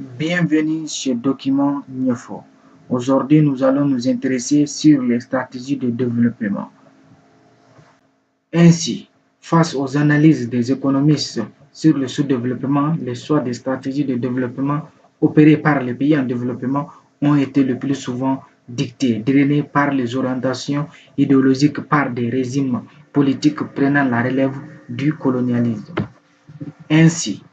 Bienvenue sur Document Niefo. Aujourd'hui, nous allons nous intéresser sur les stratégies de développement. Ainsi, face aux analyses des économistes sur le sous-développement, les choix des stratégies de développement opérées par les pays en développement ont été le plus souvent dictés, drainés par les orientations idéologiques par des régimes politiques prenant la relève du colonialisme. Ainsi,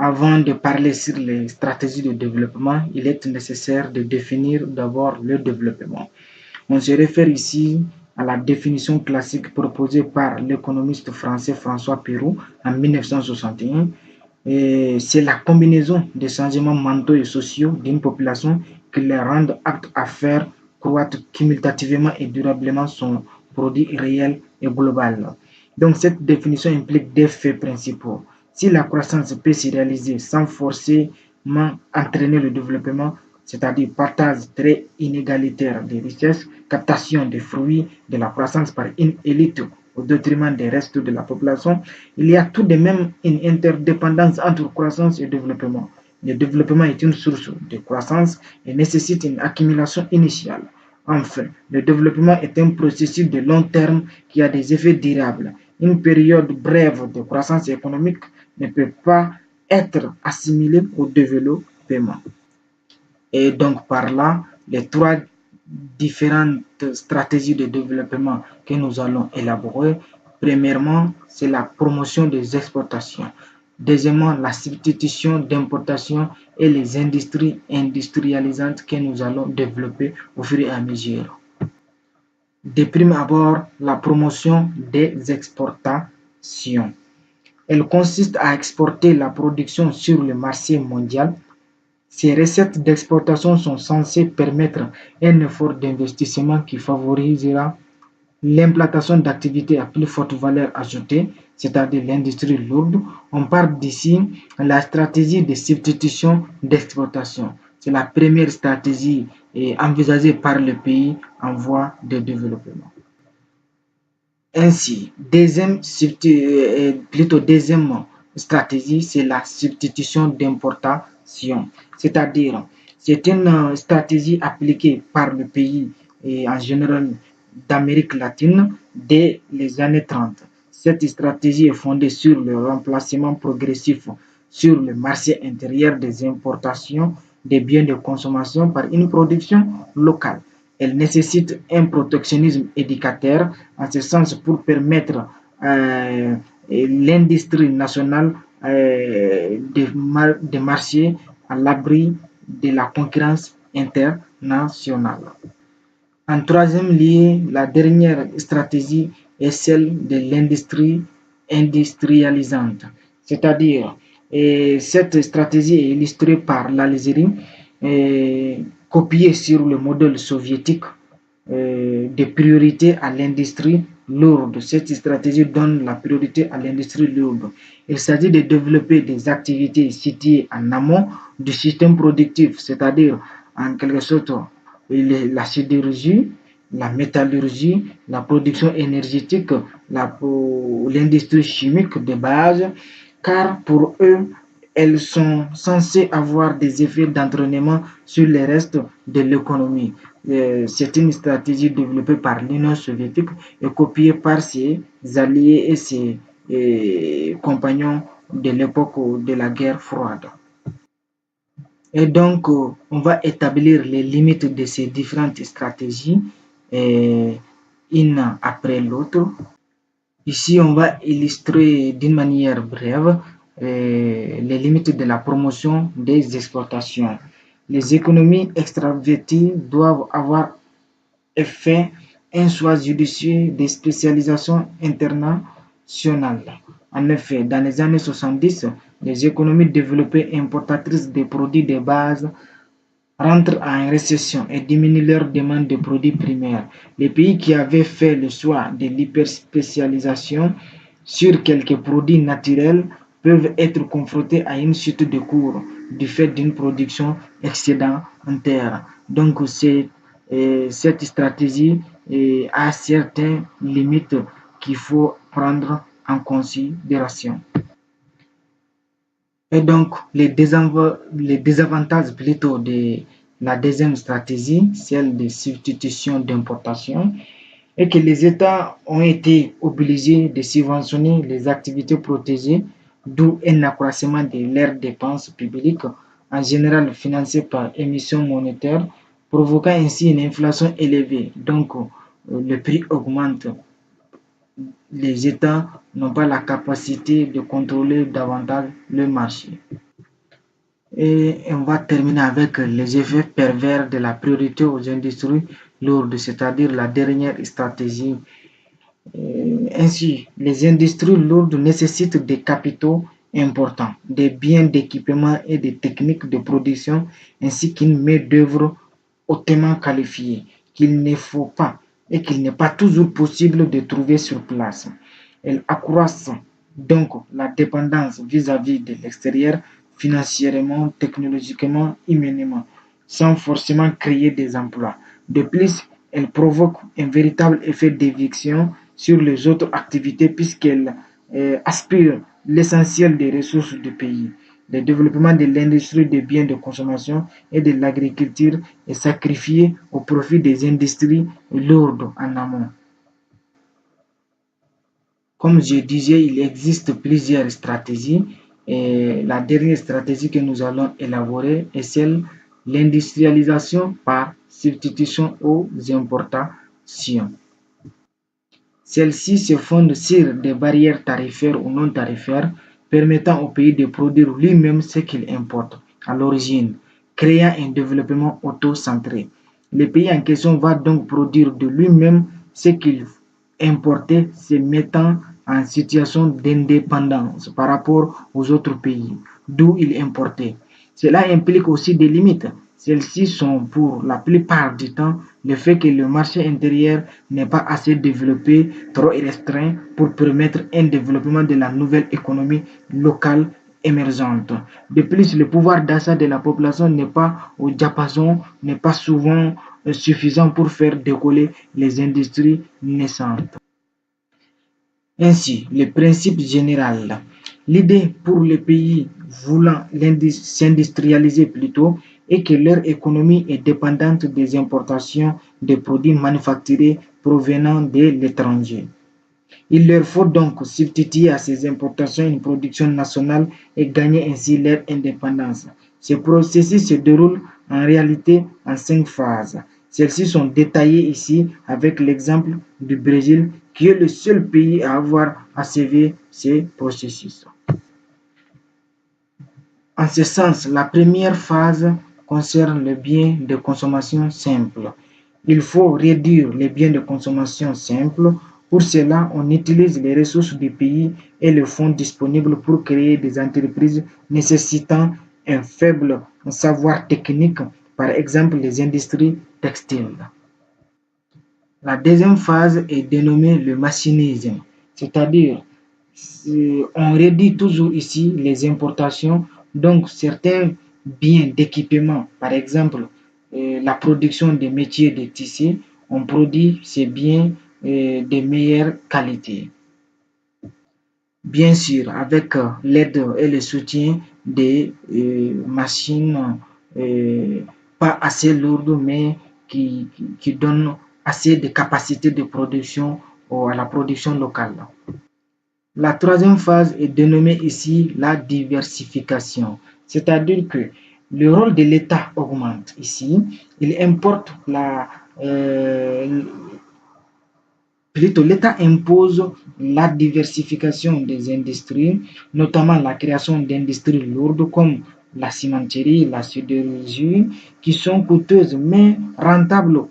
avant de parler sur les stratégies de développement, il est nécessaire de définir d'abord le développement. On se réfère ici à la définition classique proposée par l'économiste français François Pérou en 1961. C'est la combinaison des changements mentaux et sociaux d'une population qui les rendent aptes à faire croître cumulativement et durablement son produit réel et global. Donc cette définition implique des faits principaux. Si la croissance peut se réaliser sans forcément entraîner le développement, c'est-à-dire partage très inégalitaire des richesses, captation des fruits de la croissance par une élite au détriment des restes de la population, il y a tout de même une interdépendance entre croissance et développement. Le développement est une source de croissance et nécessite une accumulation initiale. Enfin, le développement est un processus de long terme qui a des effets durables. Une période brève de croissance économique ne peut pas être assimilée au développement. Et donc par là, les trois différentes stratégies de développement que nous allons élaborer, premièrement, c'est la promotion des exportations. Deuxièmement, la substitution d'importations et les industries industrialisantes que nous allons développer au fur et à mesure. De prime abord, la promotion des exportations. Elle consiste à exporter la production sur le marché mondial. Ces recettes d'exportation sont censées permettre un effort d'investissement qui favorisera l'implantation d'activités à plus forte valeur ajoutée, c'est-à-dire l'industrie lourde. On parle d'ici de la stratégie de substitution d'exportation. C'est la première stratégie envisagée par le pays en voie de développement. Ainsi, deuxième stratégie, c'est la substitution d'importation. C'est-à-dire, c'est une stratégie appliquée par le pays et en général d'Amérique latine dès les années 30. Cette stratégie est fondée sur le remplacement progressif sur le marché intérieur des importations des biens de consommation par une production locale. Elle nécessite un protectionnisme éducateur en ce sens pour permettre l'industrie nationale de marcher à l'abri de la concurrence internationale. En troisième lieu, la dernière stratégie est celle de l'industrie industrialisante, c'est-à-dire cette stratégie est illustrée par l'Algérie, copiée sur le modèle soviétique de priorité à l'industrie lourde. Cette stratégie donne la priorité à l'industrie lourde. Il s'agit de développer des activités situées en amont du système productif, c'est-à-dire en quelque sorte la sidérurgie, la métallurgie, la production énergétique, l'industrie chimique de base, car pour eux, elles sont censées avoir des effets d'entraînement sur le reste de l'économie. C'est une stratégie développée par l'Union soviétique et copiée par ses alliés et ses compagnons de l'époque de la guerre froide. Et donc, on va établir les limites de ces différentes stratégies une après l'autre. Ici, on va illustrer d'une manière brève les limites de la promotion des exportations. Les économies extraverties doivent avoir fait un choix judicieux de spécialisation internationale. En effet, dans les années 70, les économies développées importatrices de produits de base rentrent en récession et diminuent leur demande de produits primaires. Les pays qui avaient fait le choix de l'hyperspécialisation sur quelques produits naturels peuvent être confrontés à une chute de cours du fait d'une production excédentaire. Donc, cette stratégie a certaines limites qu'il faut prendre en considération. Et donc, les désavantages plutôt de la deuxième stratégie, celle de substitution d'importation, est que les États ont été obligés de subventionner les activités protégées, d'où un accroissement de leurs dépenses publiques, en général financées par émission monétaire, provoquant ainsi une inflation élevée. Donc, le prix augmente. Les États n'ont pas la capacité de contrôler davantage le marché. Et on va terminer avec les effets pervers de la priorité aux industries lourdes, c'est-à-dire la dernière stratégie. Ainsi, les industries lourdes nécessitent des capitaux importants, des biens d'équipement et des techniques de production, ainsi qu'une main-d'œuvre hautement qualifiée, qu'il ne faut pas et qu'il n'est pas toujours possible de trouver sur place. Elles accroissent donc la dépendance vis-à-vis de l'extérieur, financièrement, technologiquement, humainement, sans forcément créer des emplois. De plus, elles provoquent un véritable effet d'éviction sur les autres activités puisqu'elles aspirent l'essentiel des ressources du pays. Le développement de l'industrie des biens de consommation et de l'agriculture est sacrifié au profit des industries lourdes en amont. Comme je disais, il existe plusieurs stratégies et la dernière stratégie que nous allons élaborer est celle de l'industrialisation par substitution aux importations. Celle-ci se fonde sur des barrières tarifaires ou non tarifaires permettant au pays de produire lui-même ce qu'il importe à l'origine, créant un développement auto-centré. Le pays en question va donc produire de lui-même ce qu'il importait, se mettant en situation d'indépendance par rapport aux autres pays d'où il importait. Cela implique aussi des limites. Celles-ci sont pour la plupart du temps le fait que le marché intérieur n'est pas assez développé, trop restreint pour permettre un développement de la nouvelle économie locale émergente. De plus, le pouvoir d'achat de la population n'est pas au diapason, n'est pas souvent suffisant pour faire décoller les industries naissantes. Ainsi, le principe général, l'idée pour les pays voulant s'industrialiser plutôt est que leur économie est dépendante des importations de produits manufacturés provenant de l'étranger. Il leur faut donc substituer à ces importations une production nationale et gagner ainsi leur indépendance. Ce processus se déroule en réalité en 5 phases. Celles-ci sont détaillées ici avec l'exemple du Brésil qui est le seul pays à avoir achevé ce processus. En ce sens, la première phase concerne les biens de consommation simple. Il faut réduire les biens de consommation simples. Pour cela, on utilise les ressources du pays et les fonds disponibles pour créer des entreprises nécessitant un faible savoir technique, par exemple les industries textiles. La deuxième phase est dénommée le machinisme, c'est-à-dire on réduit toujours ici les importations, donc certains biens d'équipement, par exemple la production des métiers de tissus, on produit ces biens de meilleure qualité. Bien sûr, avec l'aide et le soutien des machines euh, pas assez lourdes, mais qui donnent assez de capacité de production à la production locale. La troisième phase est dénommée ici la diversification, c'est-à-dire que le rôle de l'État augmente ici. Il importe plutôt l'État impose la diversification des industries, notamment la création d'industries lourdes comme la cimenterie, la sidérurgie, qui sont coûteuses mais rentables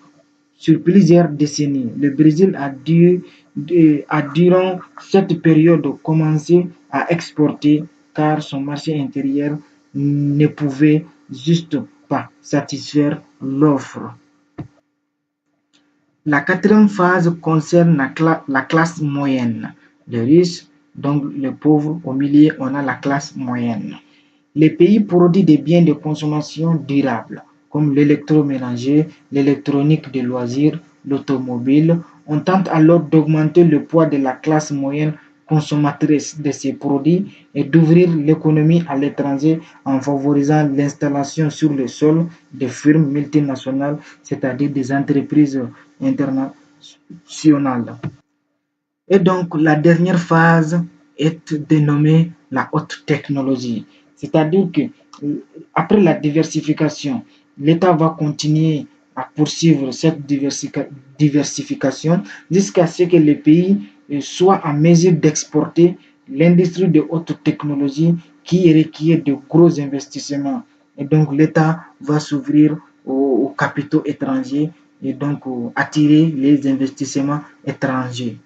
sur plusieurs décennies. Le Brésil a durant cette période commencé à exporter car son marché intérieur ne pouvait juste pas satisfaire l'offre. La quatrième phase concerne la classe moyenne. Les riches, donc les pauvres, au milieu, on a la classe moyenne. Les pays produisent des biens de consommation durables, comme l'électroménager, l'électronique de loisirs, l'automobile. On tente alors d'augmenter le poids de la classe moyenne consommatrice de ces produits et d'ouvrir l'économie à l'étranger en favorisant l'installation sur le sol des firmes multinationales, c'est-à-dire des entreprises internationales. Et donc, la dernière phase est dénommée la haute technologie. C'est-à-dire que après la diversification, l'État va continuer à poursuivre cette diversification jusqu'à ce que le pays soit en mesure d'exporter l'industrie de haute technologie qui requiert de gros investissements. Et donc, l'État va s'ouvrir aux capitaux étrangers et donc attirer les investissements étrangers.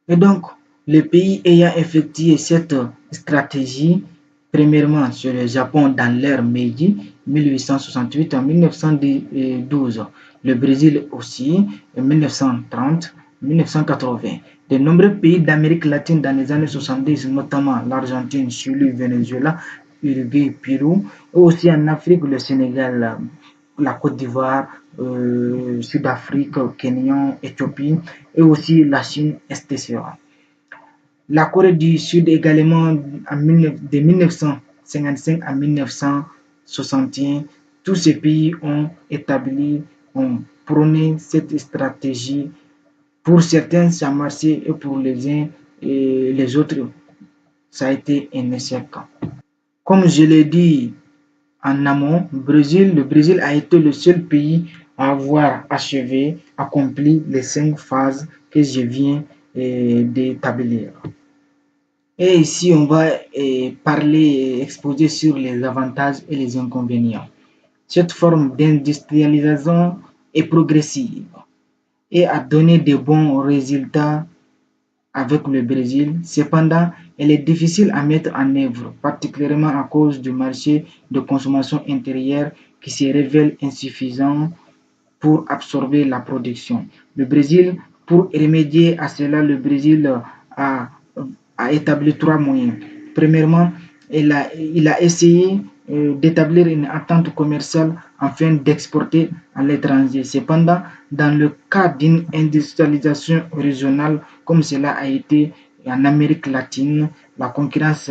Et donc, les pays ayant effectué cette stratégie, premièrement sur le Japon dans l'ère Meiji, 1868 à 1912, le Brésil aussi, en 1930, 1980. De nombreux pays d'Amérique latine dans les années 70, notamment l'Argentine, Chili, Venezuela, Uruguay, Pérou, et aussi en Afrique, le Sénégal, la Côte d'Ivoire, Sud-Afrique, Kenya, Éthiopie et aussi la Chine, etc. La Corée du Sud également de 1955 à 1961, tous ces pays ont prôné cette stratégie. Pour certains, ça a marché et pour les uns et les autres, ça a été un échec. Comme je l'ai dit en amont, le Brésil a été le seul pays à avoir accompli les 5 phases que je viens d'établir. Et ici, on va parler, exposer sur les avantages et les inconvénients. Cette forme d'industrialisation est progressive et a donné de bons résultats avec le Brésil. Cependant, elle est difficile à mettre en œuvre, particulièrement à cause du marché de consommation intérieure qui se révèle insuffisant pour absorber la production. Le Brésil, pour remédier à cela, le Brésil a établi 3 moyens. Premièrement, il a essayé d'établir une attente commerciale afin d'exporter à l'étranger. Cependant, dans le cas d'une industrialisation régionale, comme cela a été en Amérique latine, la concurrence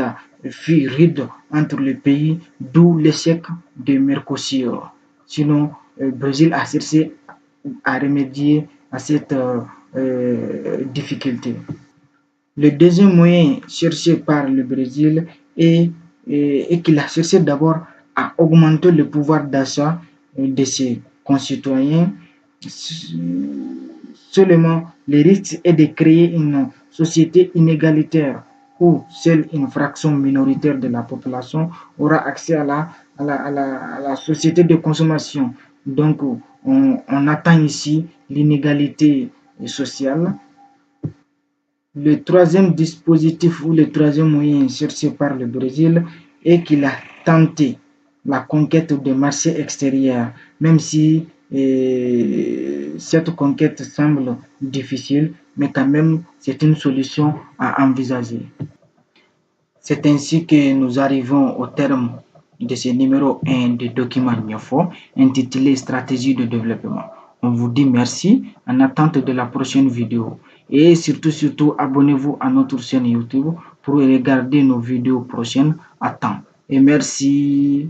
fut rude entre les pays, d'où l'échec de Mercosur. Sinon, le Brésil a cherché à remédier à cette difficulté. Le deuxième moyen cherché par le Brésil est qu'il a cherché d'abord à augmenter le pouvoir d'achat de ses concitoyens. Seulement, le risque est de créer une société inégalitaire où seule une fraction minoritaire de la population aura accès à la société de consommation. Donc, on atteint ici l'inégalité sociale. Le troisième dispositif ou le troisième moyen cherché par le Brésil est qu'il a tenté la conquête des marchés extérieurs, même si cette conquête semble difficile, mais quand même c'est une solution à envisager. C'est ainsi que nous arrivons au terme de ce numéro 1 de document Niofo intitulé Stratégie de développement. On vous dit merci en attente de la prochaine vidéo. Et surtout, abonnez-vous à notre chaîne YouTube pour regarder nos vidéos prochaines à temps. Et merci.